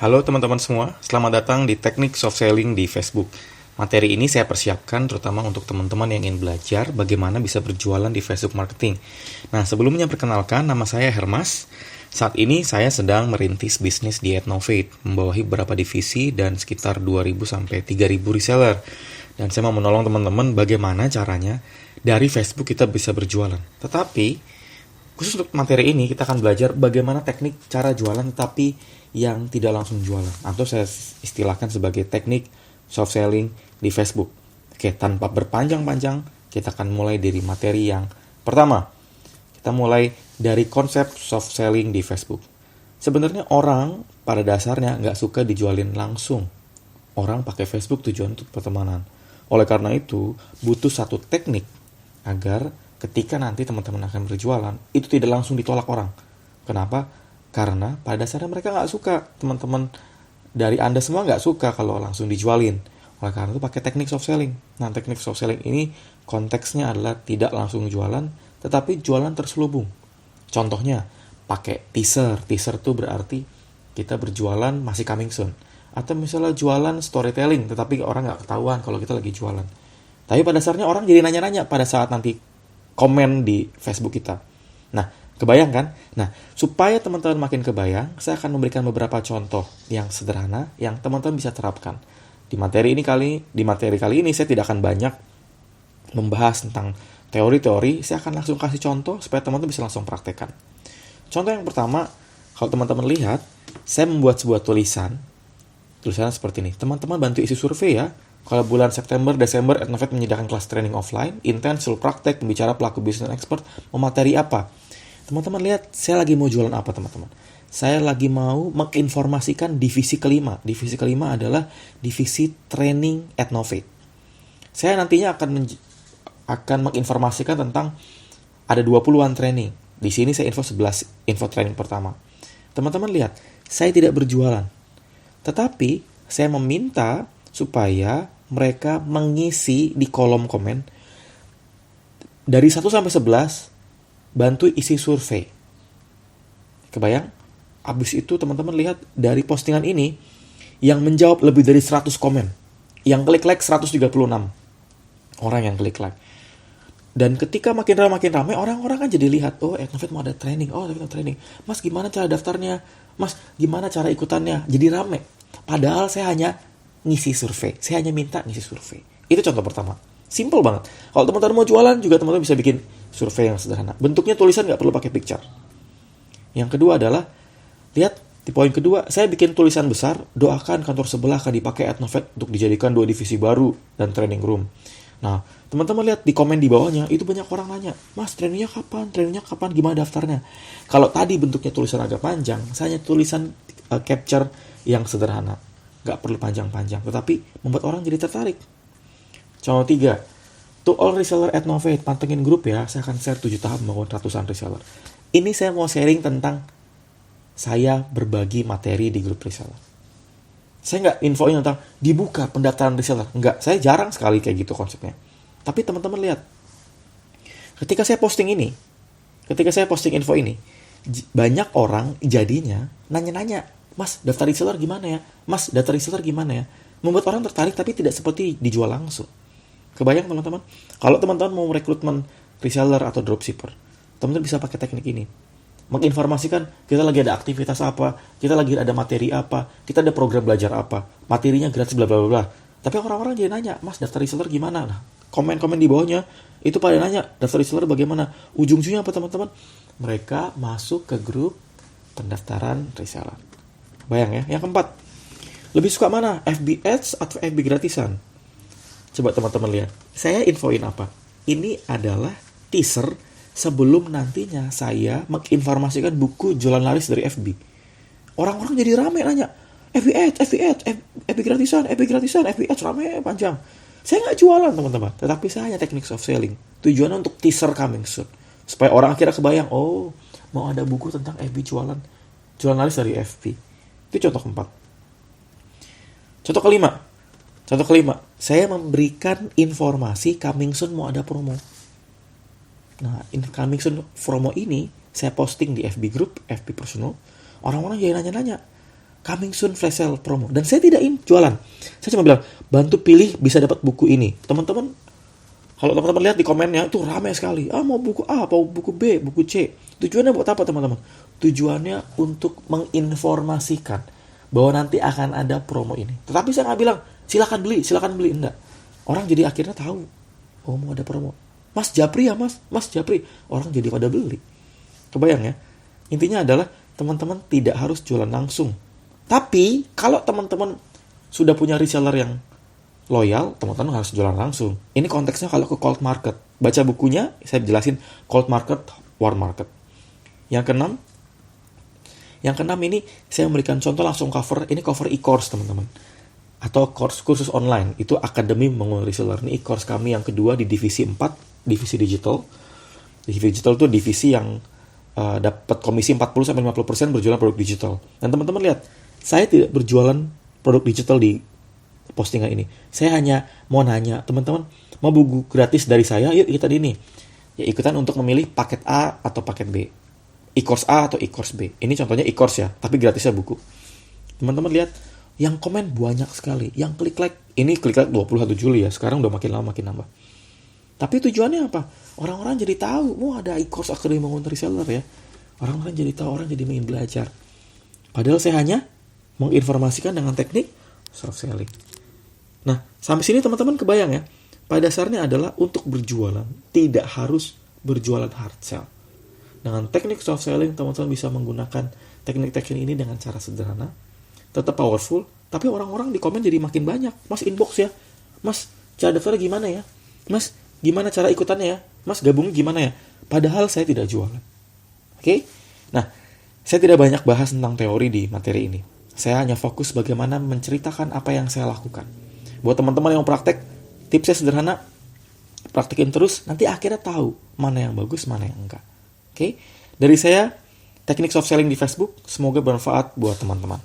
Halo teman-teman semua, selamat datang di Teknik Soft Selling di Facebook. Materi ini saya persiapkan terutama untuk teman-teman yang ingin belajar bagaimana bisa berjualan di Facebook Marketing. Nah, sebelumnya perkenalkan, nama saya Hermas. Saat ini saya sedang merintis bisnis di Adnovate, membawahi beberapa divisi dan sekitar 2.000 sampai 3.000 reseller. Dan saya mau menolong teman-teman bagaimana caranya dari Facebook kita bisa berjualan. Tetapi, khusus untuk materi ini kita akan belajar bagaimana teknik cara jualan tapi yang tidak langsung jualan, atau saya istilahkan sebagai teknik soft selling di Facebook. Oke, tanpa berpanjang-panjang, kita akan mulai dari materi yang pertama. Kita mulai dari konsep soft selling di Facebook. Sebenarnya orang pada dasarnya nggak suka dijualin langsung. Orang pakai Facebook tujuan untuk pertemanan. Oleh karena itu, butuh satu teknik agar ketika nanti teman-teman akan berjualan, itu tidak langsung ditolak orang. Kenapa? Karena pada dasarnya mereka nggak suka, teman-teman dari Anda semua nggak suka kalau langsung dijualin. Oleh karena itu pakai teknik soft selling. Nah, teknik soft selling ini konteksnya adalah tidak langsung jualan, tetapi jualan terselubung. Contohnya, pakai teaser. Teaser itu berarti kita berjualan masih coming soon. Atau misalnya jualan storytelling, tetapi orang nggak ketahuan kalau kita lagi jualan. Tapi pada dasarnya orang jadi nanya-nanya pada saat nanti komen di Facebook kita. Nah, kebayang kan? Nah, supaya teman-teman makin kebayang, saya akan memberikan beberapa contoh yang sederhana yang teman-teman bisa terapkan. Di materi kali ini saya tidak akan banyak membahas tentang teori-teori, saya akan langsung kasih contoh supaya teman-teman bisa langsung praktekkan. Contoh yang pertama, kalau teman-teman lihat, saya membuat sebuah tulisan seperti ini. Teman-teman bantu isi survei ya. Kalau bulan September, Desember, Adnovate menyediakan kelas training offline, intens, praktek, pembicara pelaku bisnis expert, memateri apa? Teman-teman lihat, saya lagi mau jualan apa teman-teman? Saya lagi mau menginformasikan divisi kelima. Divisi kelima adalah divisi training Adnovate. Saya nantinya akan menginformasikan tentang ada 20-an training. Di sini saya info 11 info training pertama. Teman-teman lihat, saya tidak berjualan. Tetapi saya meminta supaya mereka mengisi di kolom komen dari 1 sampai 11 bantu isi survei. Kebayang? Abis itu teman-teman lihat dari postingan ini yang menjawab lebih dari 100 komen. Yang klik like 136 orang yang klik like. Dan ketika makin ramai orang-orang kan jadi lihat, oh Adnovate mau ada training, Mas gimana cara daftarnya? Mas gimana cara ikutannya? Jadi rame. Padahal saya hanya ngisi survei. Saya hanya minta ngisi survei. Itu contoh pertama. Simple banget. Kalau teman-teman mau jualan juga teman-teman bisa bikin survei yang sederhana. Bentuknya tulisan nggak perlu pakai picture. Yang kedua adalah, lihat di poin kedua, saya bikin tulisan besar, doakan kantor sebelah akan dipakai Adnovate untuk dijadikan 2 divisi baru dan training room. Nah, teman-teman lihat di komen di bawahnya, itu banyak orang nanya, Mas trainingnya kapan, gimana daftarnya? Kalau tadi bentuknya tulisan agak panjang, saya hanya tulisan capture yang sederhana. Nggak perlu panjang-panjang, tetapi membuat orang jadi tertarik. Contoh 3, to all reseller Adnovate, pantengin grup ya, saya akan share 7 tahap membangun ratusan reseller. Ini saya mau sharing tentang saya berbagi materi di grup reseller. Saya nggak infoin tentang dibuka pendaftaran reseller. Nggak, saya jarang sekali kayak gitu konsepnya. Tapi teman-teman lihat, ketika saya posting info ini, banyak orang jadinya nanya-nanya, Mas, daftar reseller gimana ya? Mas, daftar reseller gimana ya? Membuat orang tertarik tapi tidak seperti dijual langsung. Kebayang teman-teman? Kalau teman-teman mau rekrutmen reseller atau dropshipper, teman-teman bisa pakai teknik ini. Menginformasikan, kita lagi ada aktivitas apa, kita lagi ada materi apa, kita ada program belajar apa, materinya gratis bla bla bla. Tapi orang-orang jadi nanya, Mas daftar reseller gimana? Nah, komen-komen di bawahnya, itu pada nanya, daftar reseller bagaimana? Ujung-ujungnya apa teman-teman? Mereka masuk ke grup pendaftaran reseller. Bayang ya. Yang keempat, lebih suka mana? FB Ads atau FB gratisan? Coba teman-teman lihat. Saya infoin apa? Ini adalah teaser sebelum nantinya saya menginformasikan buku jualan laris dari FB. Orang-orang jadi rame nanya, FB Ads, FB gratisan, FB Ads rame panjang. Saya nggak jualan teman-teman, tetapi saya hanya teknik soft selling. Tujuannya untuk teaser coming soon. Supaya orang akhirnya kebayang, oh mau ada buku tentang FB jualan laris dari FB. Itu contoh keempat. Contoh kelima, saya memberikan informasi coming soon mau ada promo. Nah, coming soon promo ini saya posting di FB group, FB personal. Orang-orang jadi nanya-nanya, coming soon flash sale promo. Dan saya tidak jualan. Saya cuma bilang, bantu pilih bisa dapat buku ini. Teman-teman, kalau teman-teman lihat di komennya, itu ramai sekali. Mau buku A, mau buku B, buku C. Tujuannya buat apa teman-teman? Tujuannya untuk menginformasikan bahwa nanti akan ada promo ini. Tetapi saya nggak bilang, silakan beli. Enggak. Orang jadi akhirnya tahu, mau ada promo. Mas Japri ya Mas Japri. Orang jadi pada beli. Kebayang ya? Intinya adalah teman-teman tidak harus jualan langsung. Tapi kalau teman-teman sudah punya reseller yang loyal, teman-teman harus jualan langsung. Ini konteksnya kalau ke cold market. Baca bukunya, saya jelasin cold market, warm market. Yang keenam ini saya memberikan contoh langsung cover. Ini cover e-course teman-teman. Atau kursus online. Itu Akademi Membangun Reseller. Ini e-course kami yang kedua di divisi 4, divisi digital. Divisi digital itu divisi yang dapat komisi 40-50% berjualan produk digital. Dan teman-teman lihat, saya tidak berjualan produk digital di postingan ini. Saya hanya mau nanya, teman-teman mau buku gratis dari saya? Yuk ikutan ini. Ya ikutan untuk memilih paket A atau paket B. E-course A atau e-course B. Ini contohnya e-course ya, tapi gratisnya buku. Teman-teman lihat, yang komen banyak sekali. Yang klik like, ini klik like 21 Juli ya. Sekarang udah makin lama makin nambah. Tapi tujuannya apa? Orang-orang jadi tahu, ada e-course Akademi Membangun Reseller ya. Orang-orang jadi tahu, orang jadi ingin belajar. Padahal saya hanya menginformasikan dengan teknik soft selling. Nah, sampai sini teman-teman kebayang ya. Pada dasarnya adalah untuk berjualan, tidak harus berjualan hard sell. Dengan teknik soft selling, teman-teman bisa menggunakan teknik-teknik ini dengan cara sederhana, tetap powerful, tapi orang-orang di komen jadi makin banyak. Mas inbox ya. Mas, cara daftar gimana ya? Mas, gimana cara ikutannya ya? Mas, gabung gimana ya? Padahal saya tidak jualan. Oke? Nah, saya tidak banyak bahas tentang teori di materi ini. Saya hanya fokus bagaimana menceritakan apa yang saya lakukan. Buat teman-teman yang praktek, tipsnya sederhana, praktekin terus, nanti akhirnya tahu mana yang bagus, mana yang enggak. Oke? Dari saya, teknik soft selling di Facebook, semoga bermanfaat buat teman-teman.